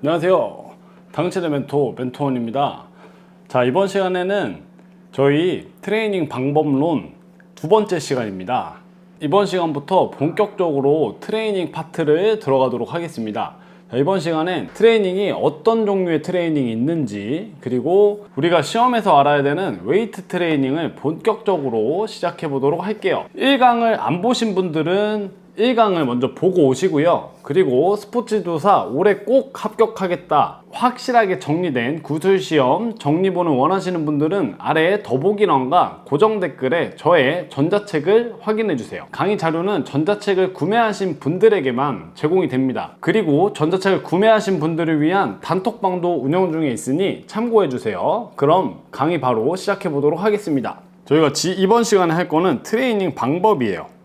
안녕하세요. 당신의 멘토원입니다. 자, 이번 시간에는 저희 트레이닝 방법론 두 번째 시간입니다. 이번 시간부터 본격적으로 트레이닝 파트를 들어가도록 하겠습니다. 자, 이번 시간엔 트레이닝이 어떤 종류의 트레이닝이 있는지, 그리고 우리가 시험에서 알아야 되는 웨이트 트레이닝을 본격적으로 시작해 보도록 할게요. 1강을 안 보신 분들은 1강을 먼저 보고 오시고요. 그리고 스포츠도사 올해 꼭 합격하겠다, 확실하게 정리된 구술시험 정리본을 원하시는 분들은 아래 더보기란과 고정 댓글에 저의 전자책을 확인해 주세요. 강의 자료는 전자책을 구매하신 분들에게만 제공이 됩니다. 그리고 전자책을 구매하신 분들을 위한 단톡방도 운영 중에 있으니 참고해 주세요. 그럼 강의 바로 시작해 보도록 하겠습니다. 저희가 이번 시간에 할 거는 트레이닝 방법이에요.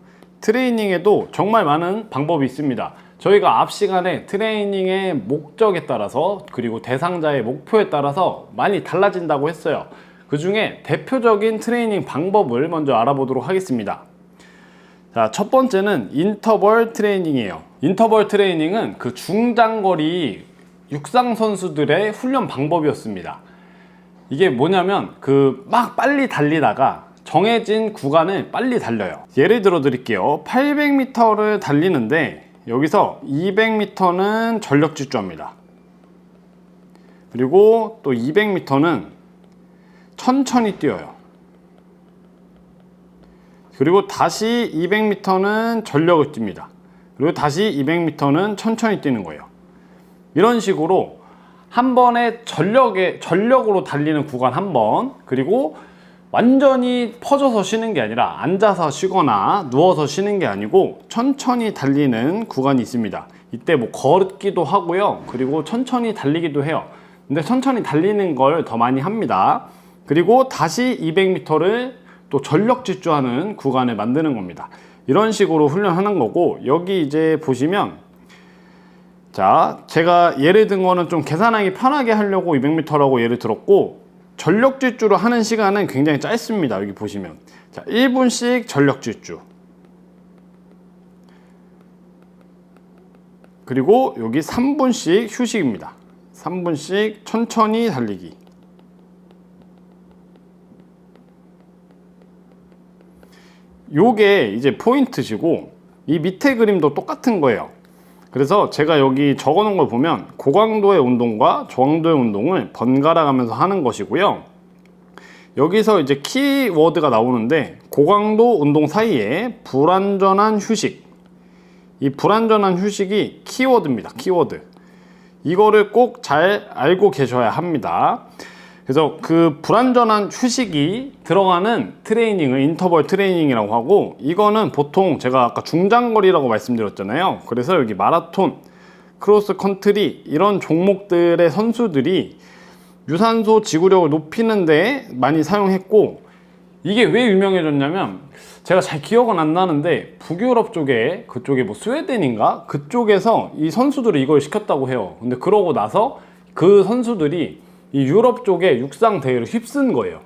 트레이닝에도 정말 많은 방법이 있습니다. 저희가 앞 시간에 트레이닝의 목적에 따라서, 그리고 대상자의 목표에 따라서 많이 달라진다고 했어요. 그 중에 대표적인 트레이닝 방법을 먼저 알아보도록 하겠습니다. 자, 첫 번째는 인터벌 트레이닝이에요. 인터벌 트레이닝은 그 중장거리 육상 선수들의 훈련 방법이었습니다. 이게 뭐냐면 막 빨리 달리다가 정해진 구간을 빨리 달려요. 예를 들어 드릴게요. 800m를 달리는데 여기서 200m는 전력 질주합니다. 그리고 또 200m는 천천히 뛰어요. 그리고 다시 200m는 전력을 뜁니다. 그리고 다시 200m는 천천히 뛰는 거예요. 이런 식으로 한 번에 전력으로 달리는 구간 한 번, 그리고 완전히 퍼져서 쉬는 게 아니라 앉아서 쉬거나 누워서 쉬는 게 아니고 천천히 달리는 구간이 있습니다. 이때 뭐 걷기도 하고요. 그리고 천천히 달리기도 해요. 근데 천천히 달리는 걸 더 많이 합니다. 그리고 다시 200m를 또 전력 질주하는 구간을 만드는 겁니다. 이런 식으로 훈련하는 거고, 여기 이제 보시면, 자, 제가 예를 든 거는 좀 계산하기 편하게 하려고 200m라고 예를 들었고, 전력 질주로 하는 시간은 굉장히 짧습니다. 여기 보시면, 자, 1분씩 전력 질주, 그리고 여기 3분씩 휴식입니다. 3분씩 천천히 달리기. 요게 이제 포인트시고, 이 밑에 그림도 똑같은 거예요. 그래서 제가 여기 적어 놓은 걸 보면 고강도의 운동과 저강도의 운동을 번갈아 가면서 하는 것이고요. 여기서 이제 키워드가 나오는데, 고강도 운동 사이에 불완전한 휴식, 이 불완전한 휴식이 키워드입니다. 키워드. 이거를 꼭 잘 알고 계셔야 합니다. 그래서 그 불완전한 휴식이 들어가는 트레이닝을 인터벌 트레이닝이라고 하고, 이거는 보통 제가 아까 중장거리라고 말씀드렸잖아요. 그래서 여기 마라톤, 크로스 컨트리 이런 종목들의 선수들이 유산소 지구력을 높이는 데 많이 사용했고, 이게 왜 유명해졌냐면, 제가 잘 기억은 안 나는데 북유럽 쪽에, 그쪽에 뭐 스웨덴인가? 그쪽에서 이 선수들을 이걸 시켰다고 해요. 근데 그러고 나서 그 선수들이 이 유럽 쪽에 육상 대회를 휩쓴 거예요.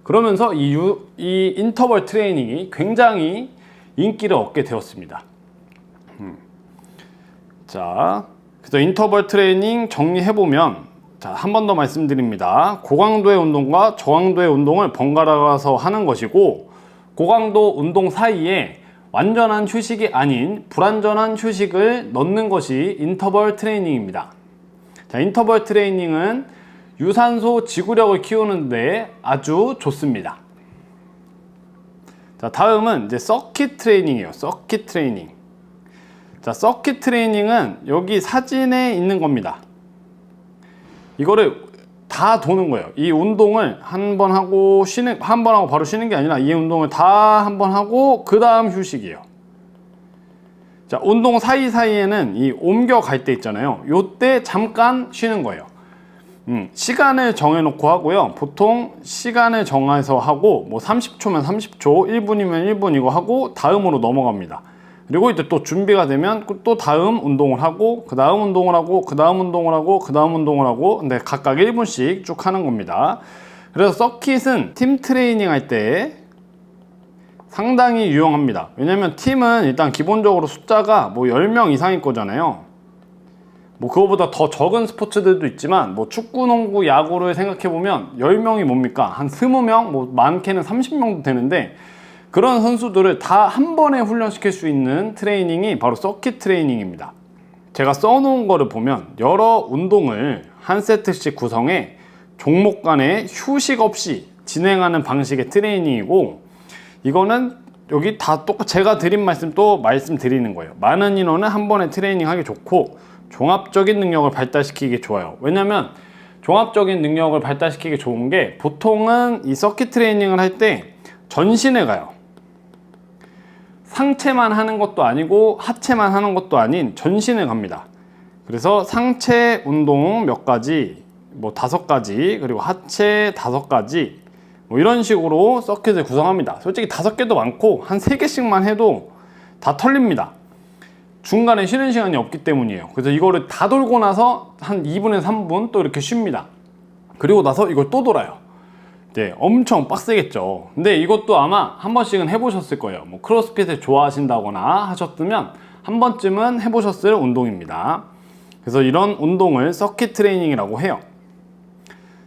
그러면서 이 인터벌 트레이닝이 굉장히 인기를 얻게 되었습니다. 자, 그래서 인터벌 트레이닝 정리해보면, 자, 한 번 더 말씀드립니다. 고강도의 운동과 저강도의 운동을 번갈아서 하는 것이고, 고강도 운동 사이에 완전한 휴식이 아닌 불완전한 휴식을 넣는 것이 인터벌 트레이닝입니다. 자, 인터벌 트레이닝은 유산소 지구력을 키우는데 아주 좋습니다. 자, 다음은 이제 서킷 트레이닝이에요. 서킷 트레이닝. 자, 서킷 트레이닝은 여기 사진에 있는 겁니다. 이거를 다 도는 거예요. 이 운동을 한 번 하고 바로 쉬는 게 아니라, 이 운동을 다 한 번 하고 그 다음 휴식이에요. 자, 운동 사이사이에는 이 옮겨갈 때 있잖아요. 요때 잠깐 쉬는 거예요. 시간을 정해놓고 하고요. 보통 시간을 정해서 하고, 뭐 30초면 30초, 1분이면 1분 이거 하고 다음으로 넘어갑니다. 그리고 이제 또 준비가 되면 또 다음 운동을 하고, 그 다음 운동을 하고, 그 다음 운동을 하고, 그 다음 운동을 하고, 근데 각각 1분씩 쭉 하는 겁니다. 그래서 서킷은 팀 트레이닝 할 때 상당히 유용합니다. 왜냐면 팀은 일단 기본적으로 숫자가 뭐 10명 이상일 거잖아요. 뭐 그거보다 더 적은 스포츠들도 있지만 뭐 축구, 농구, 야구를 생각해보면 10명이 뭡니까? 한 20명? 뭐 많게는 30명도 되는데 그런 선수들을 다 한 번에 훈련시킬 수 있는 트레이닝이 바로 서킷 트레이닝입니다. 제가 써놓은 거를 보면 여러 운동을 한 세트씩 구성해 종목 간에 휴식 없이 진행하는 방식의 트레이닝이고, 이거는 여기 다 똑같이 제가 드린 말씀 또 말씀드리는 거예요. 많은 인원은 한 번에 트레이닝 하기 좋고 종합적인 능력을 발달시키기 좋아요. 왜냐면 종합적인 능력을 발달시키기 좋은 게 보통은 이 서킷 트레이닝을 할 때 전신에 가요. 상체만 하는 것도 아니고 하체만 하는 것도 아닌 전신에 갑니다. 그래서 상체 운동 몇 가지, 뭐 5가지, 그리고 하체 5가지, 뭐 이런 식으로 서킷을 구성합니다. 솔직히 5개도 많고 한 3개씩만 해도 다 털립니다. 중간에 쉬는 시간이 없기 때문이에요. 그래서 이거를 다 돌고 나서 한 2분에서 3분 또 이렇게 쉽니다. 그리고 나서 이걸 또 돌아요. 네, 엄청 빡세겠죠. 근데 이것도 아마 한 번씩은 해보셨을 거예요. 뭐 크로스핏을 좋아하신다거나 하셨으면 한 번쯤은 해보셨을 운동입니다. 그래서 이런 운동을 서킷 트레이닝이라고 해요.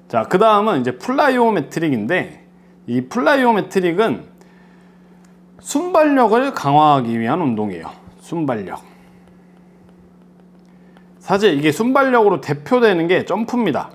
자, 그 다음은 이제 플라이오메트릭인데, 이 플라이오메트릭은 순발력을 강화하기 위한 운동이에요. 순발력. 사실 이게 순발력으로 대표되는 게 점프입니다.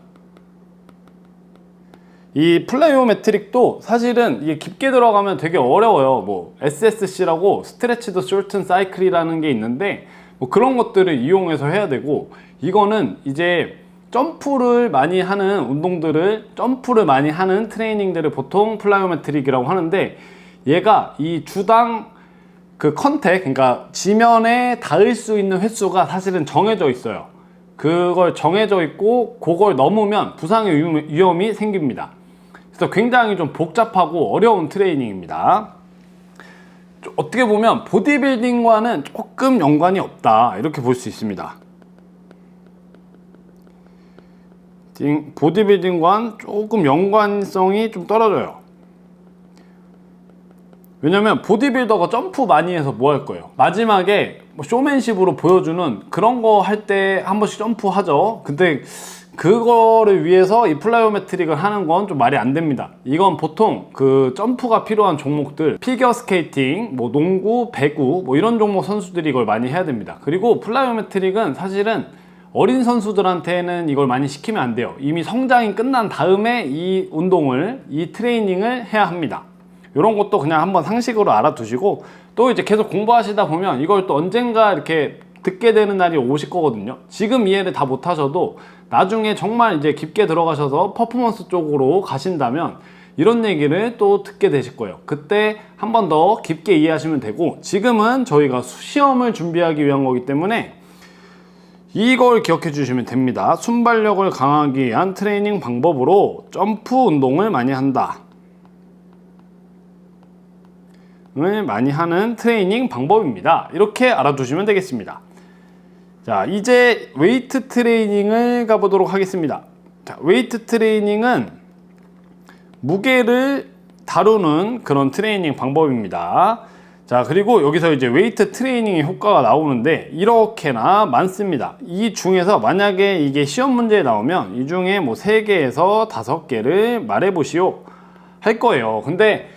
이 플라이오메트릭도 사실은 이게 깊게 들어가면 되게 어려워요. 뭐 SSC라고 스트레치드 숄튼 사이클이라는 게 있는데 뭐 그런 것들을 이용해서 해야 되고, 이거는 이제 점프를 많이 하는 운동들을, 점프를 많이 하는 트레이닝들을 보통 플라이오메트릭이라고 하는데, 얘가 이 주당 그 컨택, 그러니까 지면에 닿을 수 있는 횟수가 사실은 정해져 있어요. 그걸 정해져 있고 그걸 넘으면 부상의 위험이 생깁니다. 그래서 굉장히 좀 복잡하고 어려운 트레이닝입니다. 어떻게 보면 보디빌딩과는 조금 연관이 없다, 이렇게 볼 수 있습니다. 보디빌딩과는 조금 연관성이 좀 떨어져요. 왜냐면 보디빌더가 점프 많이 해서 뭐 할 거예요? 마지막에 뭐 쇼맨십으로 보여주는 그런 거 할 때 한 번씩 점프 하죠. 근데 그거를 위해서 이 플라이오메트릭을 하는 건 좀 말이 안 됩니다. 이건 보통 그 점프가 필요한 종목들, 피겨 스케이팅, 뭐 농구, 배구, 뭐 이런 종목 선수들이 이걸 많이 해야 됩니다. 그리고 플라이오메트릭은 사실은 어린 선수들한테는 이걸 많이 시키면 안 돼요. 이미 성장이 끝난 다음에 이 운동을, 이 트레이닝을 해야 합니다. 이런 것도 그냥 한번 상식으로 알아두시고, 또 이제 계속 공부하시다 보면 이걸 또 언젠가 이렇게 듣게 되는 날이 오실 거거든요. 지금 이해를 다 못하셔도 나중에 정말 이제 깊게 들어가셔서 퍼포먼스 쪽으로 가신다면 이런 얘기를 또 듣게 되실 거예요. 그때 한 번 더 깊게 이해하시면 되고, 지금은 저희가 시험을 준비하기 위한 거기 때문에 이걸 기억해 주시면 됩니다. 순발력을 강화하기 위한 트레이닝 방법으로 점프 운동을 많이 한다. 을 많이 하는 트레이닝 방법입니다. 이렇게 알아두시면 되겠습니다. 자, 이제 웨이트 트레이닝을 가보도록 하겠습니다. 자, 웨이트 트레이닝은 무게를 다루는 그런 트레이닝 방법입니다. 자, 그리고 여기서 이제 웨이트 트레이닝의 효과가 나오는데 이렇게나 많습니다. 이 중에서 만약에 이게 시험 문제에 나오면 이 중에 뭐 3개에서 5개를 말해보시오 할 거예요. 근데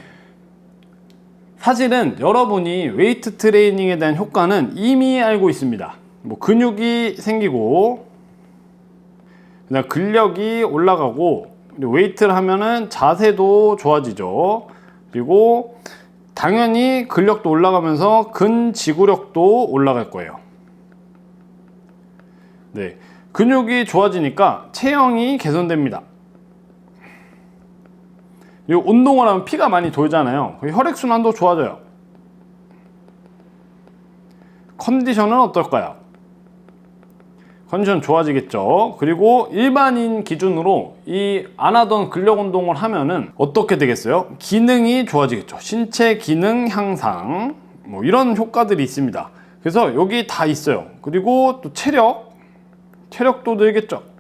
사실은 여러분이 웨이트 트레이닝에 대한 효과는 이미 알고 있습니다. 뭐 근육이 생기고, 그다음 근력이 올라가고, 웨이트를 하면은 자세도 좋아지죠. 그리고 당연히 근력도 올라가면서 근지구력도 올라갈 거예요. 네, 근육이 좋아지니까 체형이 개선됩니다. 그리고 운동을 하면 피가 많이 돌잖아요. 혈액순환도 좋아져요. 컨디션은 어떨까요? 컨디션 좋아지겠죠. 그리고 일반인 기준으로 이 안 하던 근력 운동을 하면은 어떻게 되겠어요? 기능이 좋아지겠죠. 신체 기능 향상, 뭐 이런 효과들이 있습니다. 그래서 여기 다 있어요. 그리고 또 체력도 늘겠죠.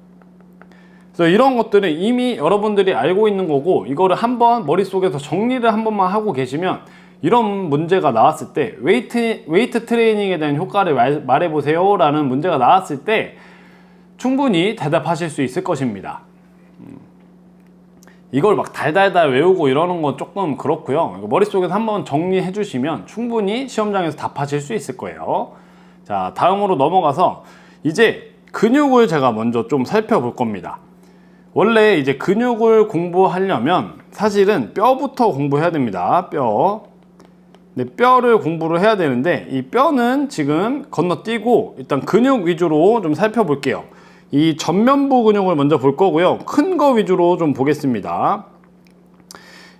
그래서 이런 것들은 이미 여러분들이 알고 있는 거고, 이거를 한번 머릿속에서 정리를 한 번만 하고 계시면 이런 문제가 나왔을 때 웨이트 트레이닝에 대한 효과를 말해보세요 라는 문제가 나왔을 때 충분히 대답하실 수 있을 것입니다. 이걸 막 달달달 외우고 이러는 건 조금 그렇고요. 머릿속에서 한번 정리해 주시면 충분히 시험장에서 답하실 수 있을 거예요. 자, 다음으로 넘어가서 이제 근육을 제가 먼저 좀 살펴볼 겁니다. 원래 이제 근육을 공부하려면 사실은 뼈부터 공부해야 됩니다. 뼈. 네, 뼈를 공부를 해야 되는데 이 뼈는 지금 건너뛰고 일단 근육 위주로 좀 살펴볼게요. 이 전면부 근육을 먼저 볼 거고요. 큰 거 위주로 좀 보겠습니다.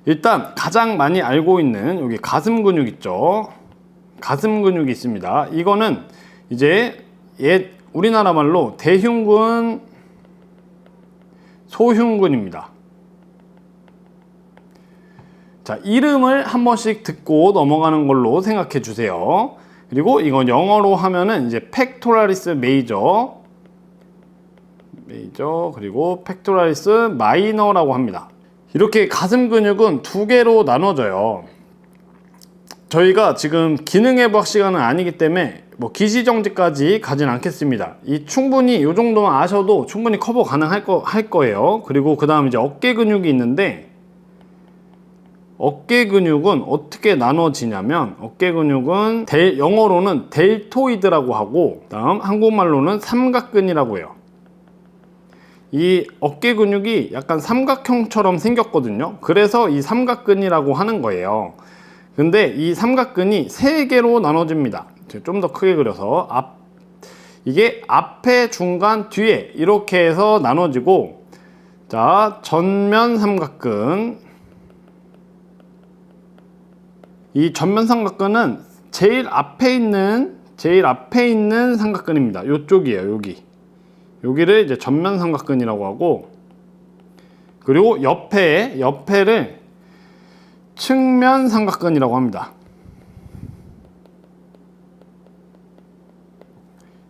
일단 가장 많이 알고 있는 여기 가슴 근육 있죠. 가슴 근육이 있습니다. 이거는 이제 우리나라 말로 대흉근, 소흉근입니다. 자, 이름을 한 번씩 듣고 넘어가는 걸로 생각해 주세요. 그리고 이건 영어로 하면은 이제 팩토라리스 메이저, 그리고 팩토라리스 마이너라고 합니다. 이렇게 가슴 근육은 두 개로 나눠져요. 저희가 지금 기능해부학 시간은 아니기 때문에 뭐 기시정지까지 가진 않겠습니다. 충분히 이 정도만 아셔도 충분히 커버 가능할 거예요. 그리고 그 다음 이제 어깨 근육이 있는데 어깨 근육은 어떻게 나눠지냐면 어깨 근육은 영어로는 델토이드라고 하고 다음 한국말로는 삼각근이라고 해요. 이 어깨 근육이 약간 삼각형처럼 생겼거든요. 그래서 이 삼각근이라고 하는 거예요. 근데 이 삼각근이 세 개로 나눠집니다. 좀 더 크게 그려서 이게 앞에, 중간, 뒤에 이렇게 해서 나눠지고, 자, 전면 삼각근. 이 전면 삼각근은 제일 앞에 있는 삼각근입니다. 요쪽이에요. 여기를 이제 전면 삼각근이라고 하고, 그리고 옆에를 측면 삼각근이라고 합니다.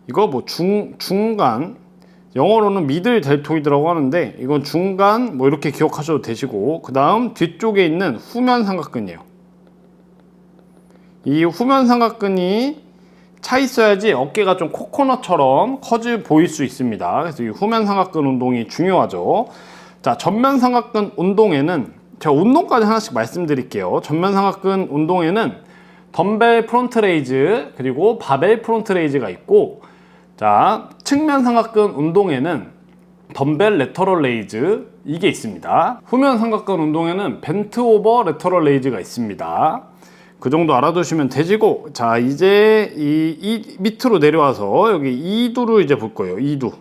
이거 뭐 중간, 영어로는 미들 델토이드라고 하는데 이건 중간 뭐 이렇게 기억하셔도 되시고, 그 다음 뒤쪽에 있는 후면 삼각근이에요. 이 후면 삼각근이 차 있어야지 어깨가 좀 코코넛처럼 커져 보일 수 있습니다. 그래서 이 후면 삼각근 운동이 중요하죠. 자, 전면 삼각근 운동에는 제가 운동까지 하나씩 말씀드릴게요. 전면 삼각근 운동에는 덤벨 프론트 레이즈 그리고 바벨 프론트 레이즈가 있고, 자, 측면 삼각근 운동에는 덤벨 레터럴 레이즈 이게 있습니다. 후면 삼각근 운동에는 벤트 오버 레터럴 레이즈가 있습니다. 그 정도 알아두시면 되시고, 자, 이제 이 밑으로 내려와서 여기 이두를 이제 볼 거예요. 이두.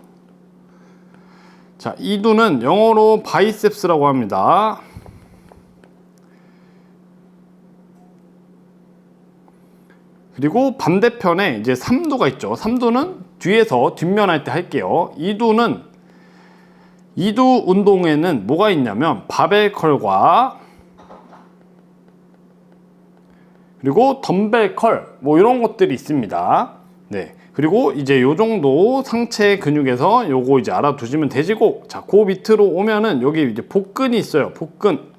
자, 이두는 영어로 바이셉스라고 합니다. 그리고 반대편에 이제 삼두가 있죠. 삼두는 뒤에서 뒷면 할 때 할게요. 이두 운동에는 뭐가 있냐면 바벨 컬과 그리고 덤벨 컬 뭐 이런 것들이 있습니다. 네. 그리고 이제 요 정도 상체 근육에서 요거 이제 알아두시면 되시고, 자, 그 밑으로 오면은 여기 이제 복근이 있어요. 복근.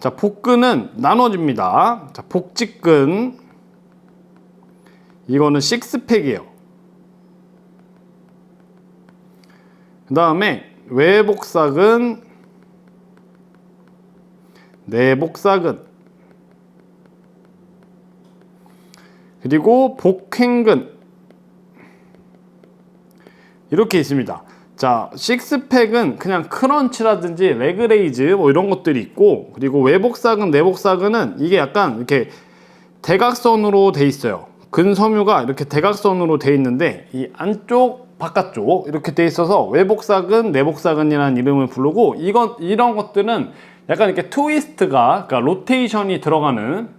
자, 복근은 나눠집니다. 자, 복직근. 이거는 식스팩이에요. 그 다음에 외복사근, 내복사근, 그리고 복횡근 이렇게 있습니다. 자, 식스팩은 그냥 크런치라든지 레그레이즈 뭐 이런 것들이 있고, 그리고 외복사근, 내복사근은 이게 약간 이렇게 대각선으로 돼 있어요. 근섬유가 이렇게 대각선으로 돼 있는데 이 안쪽, 바깥쪽 이렇게 돼 있어서 외복사근, 내복사근이라는 이름을 부르고, 이런 것들은 약간 이렇게 트위스트가, 그러니까 로테이션이 들어가는,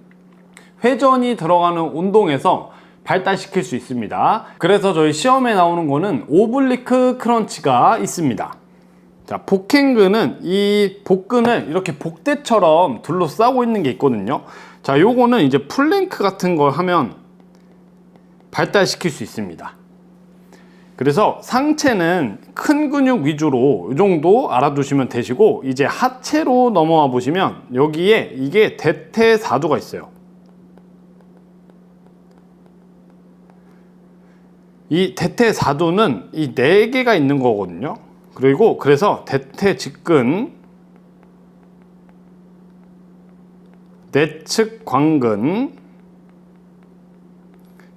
회전이 들어가는 운동에서 발달시킬 수 있습니다. 그래서 저희 시험에 나오는 거는 오블리크 크런치가 있습니다. 자, 복행근은 이 복근을 이렇게 복대처럼 둘러싸고 있는 게 있거든요. 자, 요거는 이제 플랭크 같은 걸 하면 발달시킬 수 있습니다. 그래서 상체는 큰 근육 위주로 이 정도 알아두시면 되시고, 이제 하체로 넘어와 보시면 여기에 이게 대퇴사두가 있어요. 이 대퇴사두는 이 4개가 있는 거거든요. 그리고 그래서 대퇴직근, 내측 광근,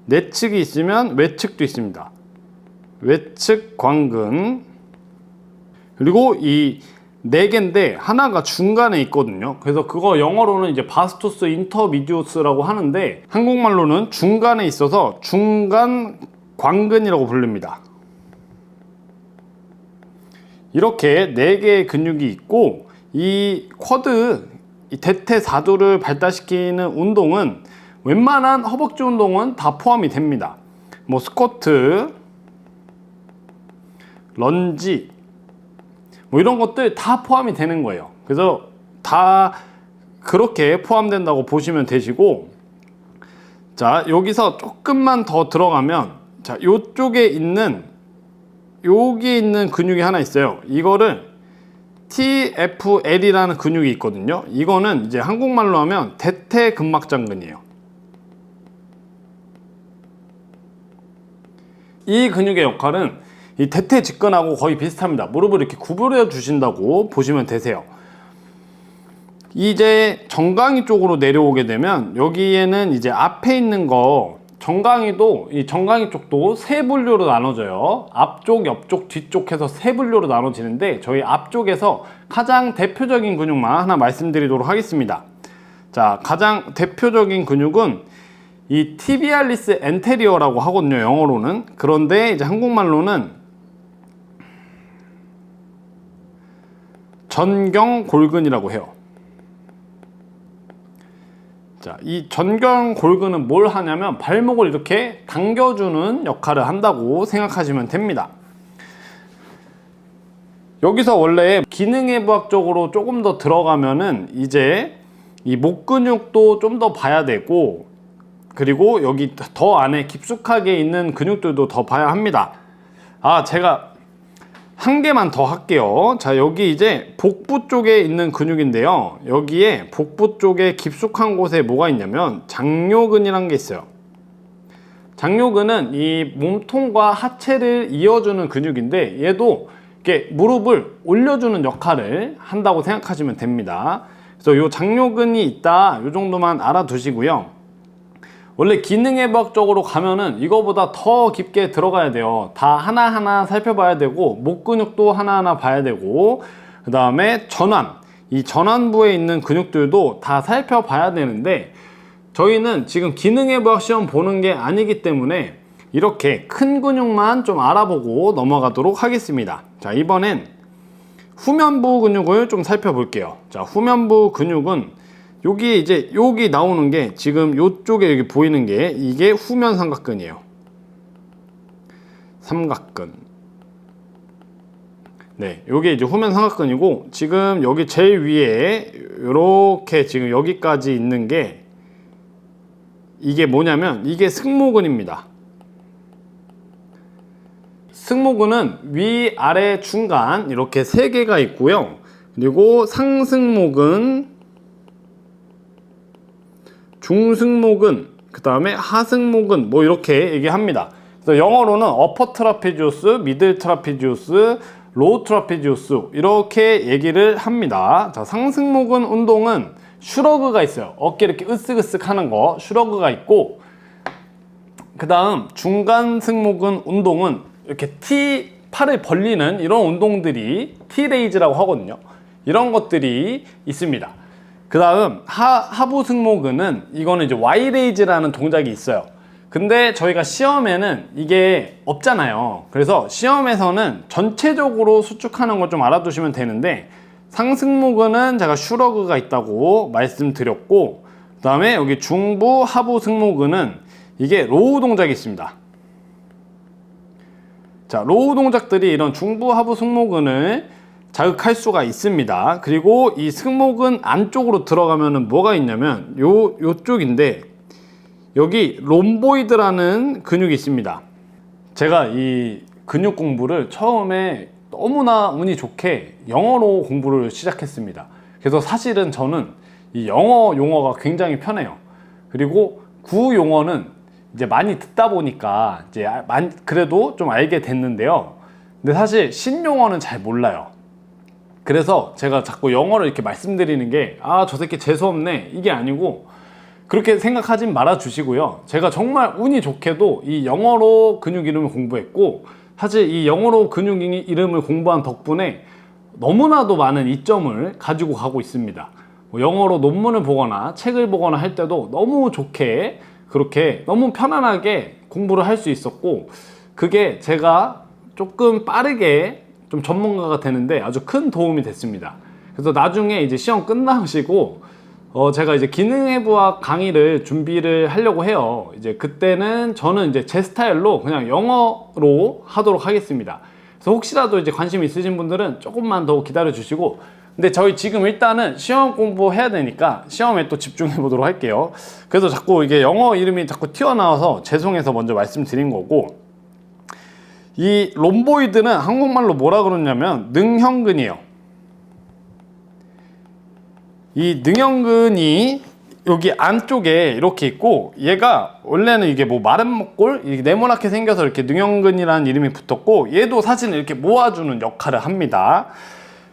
내측이 있으면 외측도 있습니다. 외측 광근, 그리고 이 4개인데 하나가 중간에 있거든요. 그래서 그거 영어로는 이제 바스투스 인터미디우스라고 하는데 한국말로는 중간에 있어서 중간 광근이라고 부릅니다. 이렇게 4개의 근육이 있고, 이 쿼드, 이 대퇴사두를 발달시키는 운동은 웬만한 허벅지 운동은 다 포함이 됩니다. 뭐 스쿼트, 런지, 뭐 이런 것들 다 포함이 되는 거예요. 그래서 다 그렇게 포함된다고 보시면 되시고, 자, 여기서 조금만 더 들어가면, 자, 요쪽에 있는, 여기 있는 근육이 하나 있어요. 이거를 TFL이라는 근육이 있거든요. 이거는 이제 한국말로 하면 대퇴근막장근이에요. 이 근육의 역할은 이 대퇴직근하고 거의 비슷합니다. 무릎을 이렇게 구부려 주신다고 보시면 되세요. 이제 정강이 쪽으로 내려오게 되면 여기에는 이제 앞에 있는 거, 정강이도, 이 정강이 쪽도 세 분류로 나눠져요. 앞쪽, 옆쪽, 뒤쪽 해서 세 분류로 나눠지는데 저희 앞쪽에서 가장 대표적인 근육만 하나 말씀드리도록 하겠습니다. 자, 가장 대표적인 근육은 이 티비알리스 엔테리어라고 하거든요, 영어로는. 그런데 이제 한국말로는 전경골근이라고 해요. 자, 이 전경골근은 뭘 하냐면 발목을 이렇게 당겨주는 역할을 한다고 생각하시면 됩니다. 여기서 원래 기능해부학적으로 조금 더 들어가면은 이제 이 목 근육도 좀 더 봐야 되고, 그리고 여기 더 안에 깊숙하게 있는 근육들도 더 봐야 합니다. 아, 제가 한 개만 더 할게요. 자, 여기 이제 복부 쪽에 있는 근육인데요. 여기에 복부 쪽에 깊숙한 곳에 뭐가 있냐면 장요근이라는 게 있어요. 장요근은 이 몸통과 하체를 이어주는 근육인데 얘도 이렇게 무릎을 올려주는 역할을 한다고 생각하시면 됩니다. 그래서 이 장요근이 있다, 이 정도만 알아두시고요. 원래 기능해부학적으로 가면은 이거보다 더 깊게 들어가야 돼요. 다 하나하나 살펴봐야 되고, 목 근육도 하나하나 봐야 되고, 그 다음에 전완, 이 전완부에 있는 근육들도 다 살펴봐야 되는데, 저희는 지금 기능해부학 시험 보는 게 아니기 때문에 이렇게 큰 근육만 좀 알아보고 넘어가도록 하겠습니다. 자, 이번엔 후면부 근육을 좀 살펴볼게요. 자, 후면부 근육은 여기 이제 여기 나오는 게 지금 요쪽에 여기 보이는 게 이게 후면 삼각근이에요. 삼각근. 네, 요게 이제 후면 삼각근이고, 지금 여기 제일 위에 요렇게 지금 여기까지 있는 게 이게 뭐냐면 이게 승모근입니다. 승모근은 위, 아래, 중간 이렇게 세 개가 있고요. 그리고 상승모근, 중승모근, 그 다음에 하승모근, 뭐 이렇게 얘기합니다. 그래서 영어로는 어퍼 트라페지우스, 미들 트라페지우스, 로우 트라페지우스 이렇게 얘기를 합니다. 자, 상승모근 운동은 슈러그가 있어요. 어깨 이렇게 으쓱으쓱 하는 거 슈러그가 있고, 그 다음 중간 승모근 운동은 이렇게 팔을 벌리는 이런 운동들이 T-레이즈라고 하거든요. 이런 것들이 있습니다. 그 다음 하부 승모근은 이거는 이제 Y-레이즈라는 동작이 있어요. 근데 저희가 시험에는 이게 없잖아요. 그래서 시험에서는 전체적으로 수축하는 걸 좀 알아두시면 되는데, 상승모근은 제가 슈러그가 있다고 말씀드렸고, 그 다음에 여기 중부 하부 승모근은 이게 로우 동작이 있습니다. 자, 로우 동작들이 이런 중부 하부 승모근을 자극할 수가 있습니다. 그리고 이 승모근 안쪽으로 들어가면은 뭐가 있냐면 요쪽인데, 여기 롬보이드라는 근육이 있습니다. 제가 이 근육 공부를 처음에 너무나 운이 좋게 영어로 공부를 시작했습니다. 그래서 사실은 저는 이 영어 용어가 굉장히 편해요. 그리고 구용어는 이제 많이 듣다 보니까 이제 그래도 좀 알게 됐는데요. 근데 사실 신용어는 잘 몰라요. 그래서 제가 자꾸 영어를 이렇게 말씀드리는 게 저 새끼 재수없네 이게 아니고 그렇게 생각하진 말아 주시고요. 제가 정말 운이 좋게도 이 영어로 근육 이름을 공부했고 사실 이 영어로 근육 이름을 공부한 덕분에 너무나도 많은 이점을 가지고 가고 있습니다. 뭐 영어로 논문을 보거나 책을 보거나 할 때도 너무 좋게 그렇게 너무 편안하게 공부를 할 수 있었고 그게 제가 조금 빠르게 좀 전문가가 되는데 아주 큰 도움이 됐습니다. 그래서 나중에 이제 시험 끝나시고 제가 이제 기능해부학 강의를 준비를 하려고 해요. 이제 그때는 저는 이제 제 스타일로 그냥 영어로 하도록 하겠습니다. 그래서 혹시라도 이제 관심 있으신 분들은 조금만 더 기다려 주시고 근데 저희 지금 일단은 시험 공부해야 되니까 시험에 또 집중해 보도록 할게요. 그래서 자꾸 이게 영어 이름이 자꾸 튀어나와서 죄송해서 먼저 말씀드린 거고 이 롬보이드는 한국말로 뭐라 그러냐면 능형근이에요. 이 능형근이 여기 안쪽에 이렇게 있고 얘가 원래는 이게 뭐 마른 목골 이렇게 네모나게 생겨서 이렇게 능형근이라는 이름이 붙었고 얘도 사실 이렇게 모아주는 역할을 합니다.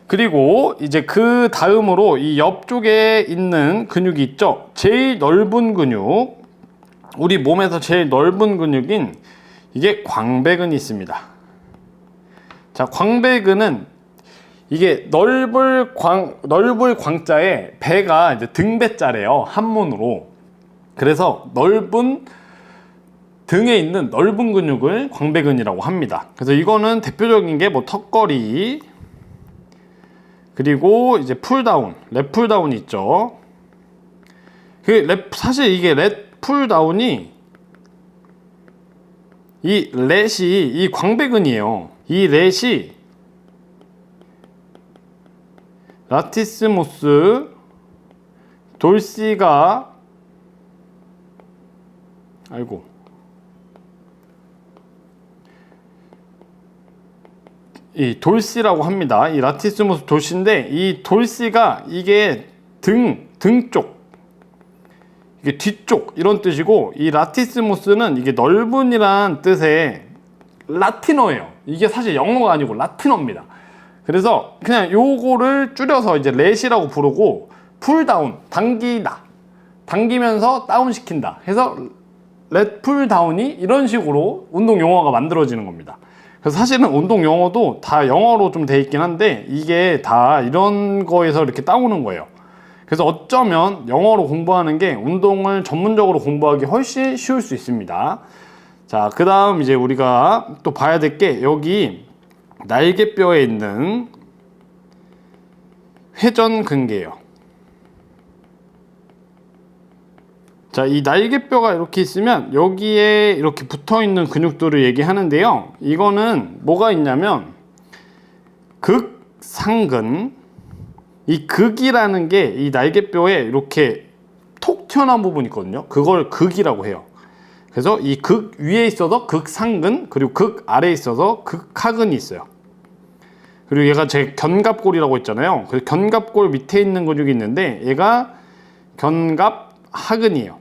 그리고 이제 그 다음으로 이 옆쪽에 있는 근육이 있죠. 제일 넓은 근육 우리 몸에서 제일 넓은 근육인 이게 광배근이 있습니다. 자, 광배근은 이게 넓을 광자에 배가 이제 등배자래요. 한문으로. 그래서 넓은 등에 있는 넓은 근육을 광배근이라고 합니다. 그래서 이거는 대표적인 게 뭐 턱걸이 그리고 이제 풀다운, 랩 풀다운이 있죠. 사실 이게 랩 풀다운이 이 렛이 이 광배근이에요. 이 렛이 라티스무스 돌시가 이 돌시라고 합니다. 이 라티스무스 돌시인데 이 돌시가 이게 등 쪽 이게 뒤쪽 이런 뜻이고 이 라티스무스는 이게 넓은이란 뜻의 라틴어예요. 이게 사실 영어가 아니고 라틴어입니다. 그래서 그냥 요거를 줄여서 이제 렛이라고 부르고 풀다운 당기다 당기면서 다운시킨다 해서 렛 풀다운이 이런 식으로 운동 용어가 만들어지는 겁니다. 그래서 사실은 운동 용어도 다 영어로 좀 돼 있긴 한데 이게 다 이런 거에서 이렇게 따오는 거예요. 그래서 어쩌면 영어로 공부하는 게 운동을 전문적으로 공부하기 훨씬 쉬울 수 있습니다. 자, 그 다음 이제 우리가 또 봐야 될 게 여기 날개뼈에 있는 회전근개예요. 자, 이 날개뼈가 이렇게 있으면 여기에 이렇게 붙어 있는 근육들을 얘기하는데요. 이거는 뭐가 있냐면 극상근, 이 극이라는 게 이 날개뼈에 이렇게 톡 튀어나온 부분이 있거든요. 그걸 극이라고 해요. 그래서 이 극 위에 있어서 극상근, 그리고 극 아래에 있어서 극하근이 있어요. 그리고 얘가 제 견갑골이라고 했잖아요. 그래서 견갑골 밑에 있는 근육이 있는데 얘가 견갑하근이에요.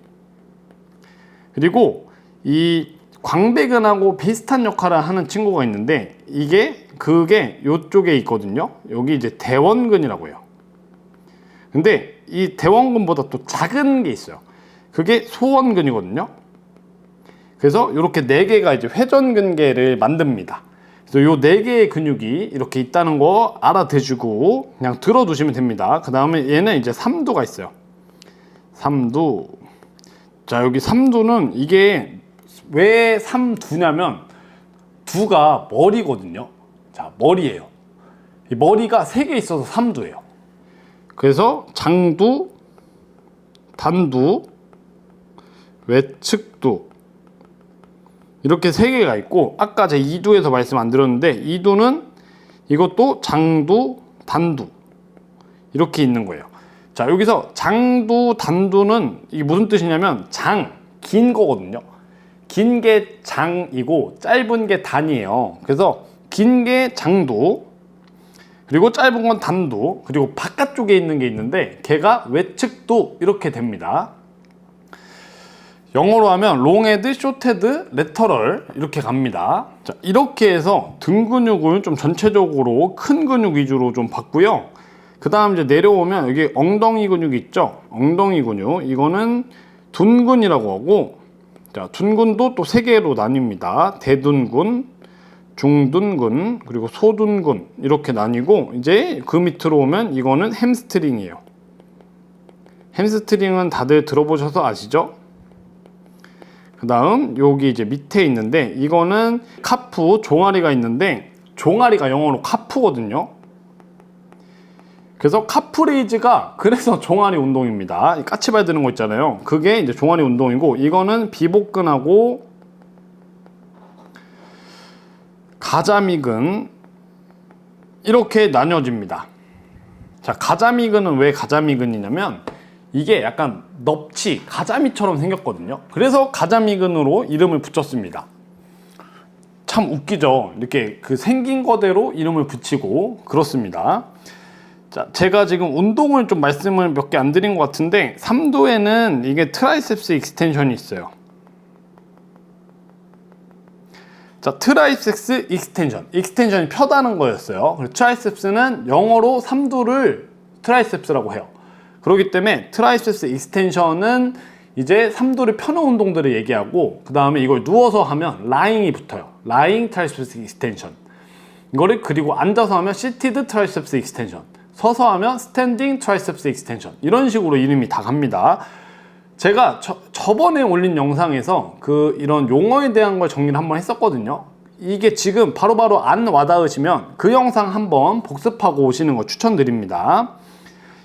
그리고 이 광배근하고 비슷한 역할을 하는 친구가 있는데 그게 이쪽에 있거든요. 여기 이제 대원근이라고 해요. 근데 이 대원근보다 또 작은 게 있어요. 그게 소원근이거든요. 그래서 이렇게 4개가 이제 회전근개를 만듭니다. 그래서 요 4개의 근육이 이렇게 있다는 거 알아두시고 그냥 들어두시면 됩니다. 그 다음에 얘는 이제 삼두가 있어요. 삼두. 자, 여기 삼두는 이게 왜 삼두냐면 두가 머리거든요. 자, 머리예요. 이 머리가 3개 있어서 삼두예요. 그래서 장두, 단두, 외측두 이렇게 3개가 있고 아까 제가 이두에서 말씀 안 드렸는데 이두는 이것도 장두, 단두 이렇게 있는 거예요. 자, 여기서 장두, 단두는 이게 무슨 뜻이냐면 긴 거거든요. 긴 게 장이고 짧은 게 단이에요. 그래서 긴 게 장두 그리고 짧은 건 단두 그리고 바깥쪽에 있는 게 있는데 걔가 외측두 이렇게 됩니다. 영어로 하면 롱헤드, 숏헤드, 레터럴 이렇게 갑니다. 자, 이렇게 해서 등 근육을 좀 전체적으로 큰 근육 위주로 좀 봤고요. 그 다음 이제 내려오면 여기 엉덩이 근육이 있죠. 엉덩이 근육, 이거는 둔근이라고 하고, 자, 둔근도 또 3개로 나뉩니다. 대둔근, 중둔근, 그리고 소둔근 이렇게 나뉘고, 이제 그 밑으로 오면 이거는 햄스트링이에요. 햄스트링은 다들 들어보셔서 아시죠? 그 다음 여기 이제 밑에 있는데, 이거는 카프, 종아리가 있는데 종아리가 영어로 카프거든요. 그래서 카프레이즈가 그래서 종아리 운동입니다. 까치발 드는 거 있잖아요. 그게 이제 종아리 운동이고, 이거는 비복근하고 가자미근 이렇게 나뉘어집니다. 자, 가자미근은 왜 가자미근이냐면 이게 약간 넙치, 가자미처럼 생겼거든요. 그래서 가자미근으로 이름을 붙였습니다. 참 웃기죠. 이렇게 그 생긴 거대로 이름을 붙이고 그렇습니다. 자, 제가 지금 운동을 좀 말씀을 몇 개 안 드린 것 같은데, 3도에는 이게 트라이셉스 익스텐션이 있어요. 자, 트라이셉스 익스텐션. 익스텐션이 펴다는 거였어요. 그리고 트라이셉스는 영어로 3도를 트라이셉스라고 해요. 그렇기 때문에 트라이셉스 익스텐션은 이제 3도를 펴는 운동들을 얘기하고, 그 다음에 이걸 누워서 하면 라잉이 붙어요. 라잉 트라이셉스 익스텐션. 이거를 그리고 앉아서 하면 시티드 트라이셉스 익스텐션. 서서 하면 스탠딩 트라이셉스 익스텐션. 이런 식으로 이름이 다 갑니다. 제가 저번에 올린 영상에서 이런 용어에 대한 걸 정리를 한번 했었거든요. 이게 지금 바로바로 안 와닿으시면 그 영상 한번 복습하고 오시는 거 추천드립니다.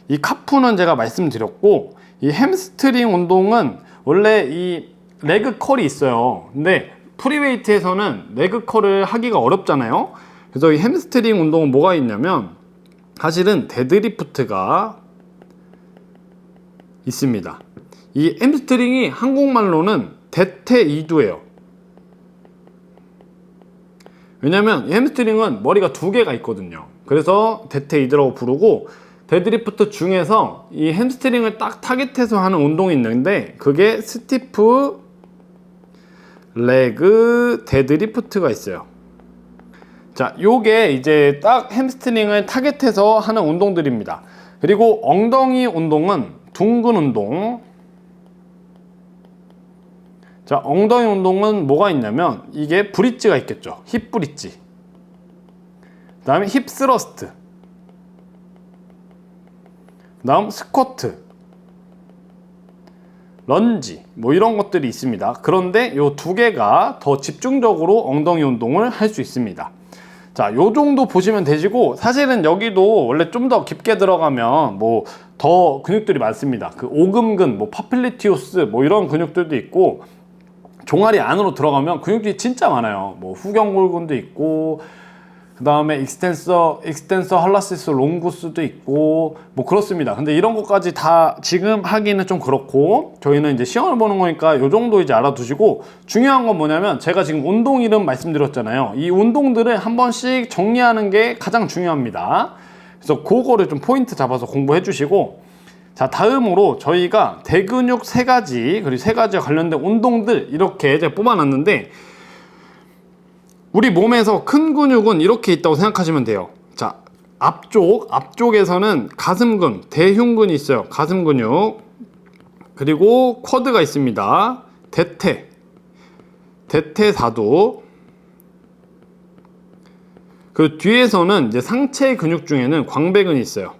이 카프는 제가 말씀드렸고, 이 햄스트링 운동은 원래 이 레그 컬이 있어요. 근데 프리웨이트에서는 레그 컬을 하기가 어렵잖아요. 그래서 이 햄스트링 운동은 뭐가 있냐면, 사실은 데드리프트가 있습니다. 이 햄스트링이 한국말로는 대퇴이두예요. 왜냐면 이 햄스트링은 머리가 2개가 있거든요. 그래서 대퇴이두라고 부르고, 데드리프트 중에서 이 햄스트링을 딱 타겟해서 하는 운동이 있는데, 그게 스티프 레그 데드리프트가 있어요. 자, 요게 이제 딱 햄스트링을 타겟해서 하는 운동들입니다. 그리고 엉덩이 운동은 둥근 운동. 자, 엉덩이 운동은 뭐가 있냐면 이게 브릿지가 있겠죠. 힙 브릿지. 그 다음에 힙 스러스트. 그 다음 스쿼트, 런지 뭐 이런 것들이 있습니다. 그런데 요 2개가 더 집중적으로 엉덩이 운동을 할 수 있습니다. 자, 요 정도 보시면 되시고, 사실은 여기도 원래 좀 더 깊게 들어가면 뭐 더 근육들이 많습니다. 그 오금근, 뭐 파플리티오스 뭐 이런 근육들도 있고, 종아리 안으로 들어가면 근육들이 진짜 많아요. 뭐 후경골근도 있고, 그 다음에 익스텐서 할라시스 롱구스도 있고 뭐 그렇습니다. 근데 이런 것까지 다 지금 하기는 좀 그렇고, 저희는 이제 시험을 보는 거니까 요 정도 이제 알아두시고, 중요한 건 뭐냐면 제가 지금 운동 이름 말씀드렸잖아요. 이 운동들을 한 번씩 정리하는 게 가장 중요합니다. 그래서 그거를 좀 포인트 잡아서 공부해 주시고, 자, 다음으로 저희가 대근육 3가지 그리고 3가지와 관련된 운동들 이렇게 제가 뽑아놨는데, 우리 몸에서 큰 근육은 이렇게 있다고 생각하시면 돼요. 자, 앞쪽에서는 가슴근, 대흉근이 있어요. 가슴 근육. 그리고 쿼드가 있습니다. 대퇴사두. 그 뒤에서는 이제 상체 근육 중에는 광배근이 있어요.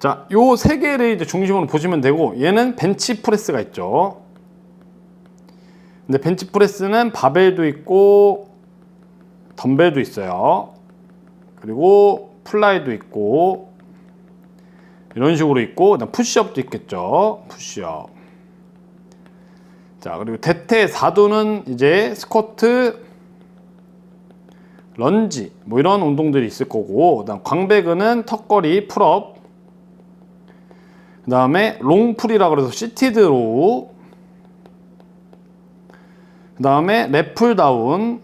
자, 요 3개를 이제 중심으로 보시면 되고, 얘는 벤치프레스가 있죠. 근데 벤치프레스는 바벨도 있고 덤벨도 있어요. 그리고 플라이도 있고 이런 식으로 있고, 그다음 푸시업도 있겠죠. 푸시업. 자, 그리고 대퇴사두는 이제 스쿼트, 런지 뭐 이런 운동들이 있을 거고, 그다음 광배근은 턱걸이, 풀업, 그 다음에 롱풀이라 그래서 시티드 로우, 그 다음에 랩풀 다운,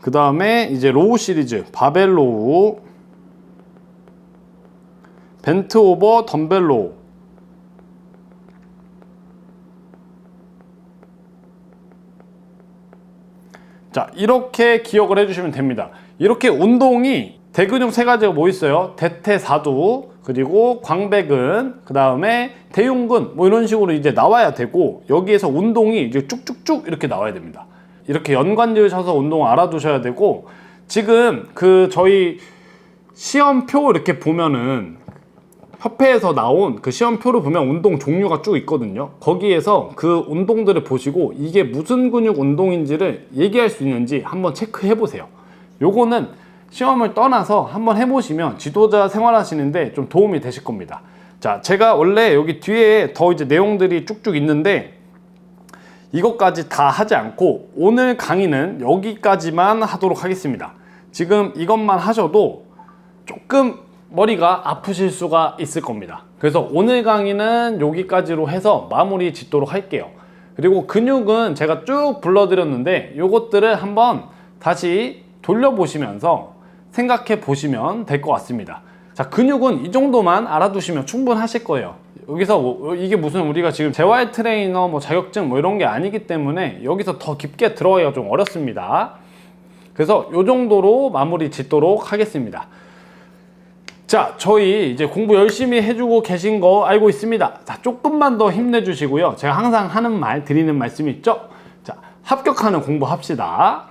그 다음에 이제 로우 시리즈 바벨 로우, 벤트 오버 덤벨로. 자, 이렇게 기억을 해주시면 됩니다. 이렇게 운동이 대근육 세 가지가 뭐 있어요? 대퇴사두, 그리고 광배근, 그 다음에 대흉근, 뭐 이런 식으로 이제 나와야 되고, 여기에서 운동이 이제 쭉쭉쭉 이렇게 나와야 됩니다. 이렇게 연관 지으셔서 운동 알아두셔야 되고, 지금 그 저희 시험표 이렇게 보면은 협회에서 나온 그 시험표를 보면 운동 종류가 쭉 있거든요. 거기에서 그 운동들을 보시고 이게 무슨 근육 운동인지를 얘기할 수 있는지 한번 체크해 보세요. 요거는 시험을 떠나서 한번 해보시면 지도자 생활하시는데 좀 도움이 되실 겁니다. 자, 제가 원래 여기 뒤에 더 이제 내용들이 쭉쭉 있는데 이것까지 다 하지 않고 오늘 강의는 여기까지만 하도록 하겠습니다. 지금 이것만 하셔도 조금 머리가 아프실 수가 있을 겁니다. 그래서 오늘 강의는 여기까지로 해서 마무리 짓도록 할게요. 그리고 근육은 제가 쭉 불러드렸는데 요것들을 한번 다시 돌려보시면서 생각해 보시면 될 것 같습니다. 자, 근육은 이 정도만 알아두시면 충분하실 거예요. 여기서 이게 무슨 우리가 지금 재활 트레이너 뭐 자격증 뭐 이런 게 아니기 때문에 여기서 더 깊게 들어가기가 좀 어렵습니다. 그래서 요 정도로 마무리 짓도록 하겠습니다. 자, 저희 이제 공부 열심히 해주고 계신 거 알고 있습니다. 자, 조금만 더 힘내주시고요. 제가 항상 하는 말, 드리는 말씀이 있죠? 자, 합격하는 공부 합시다.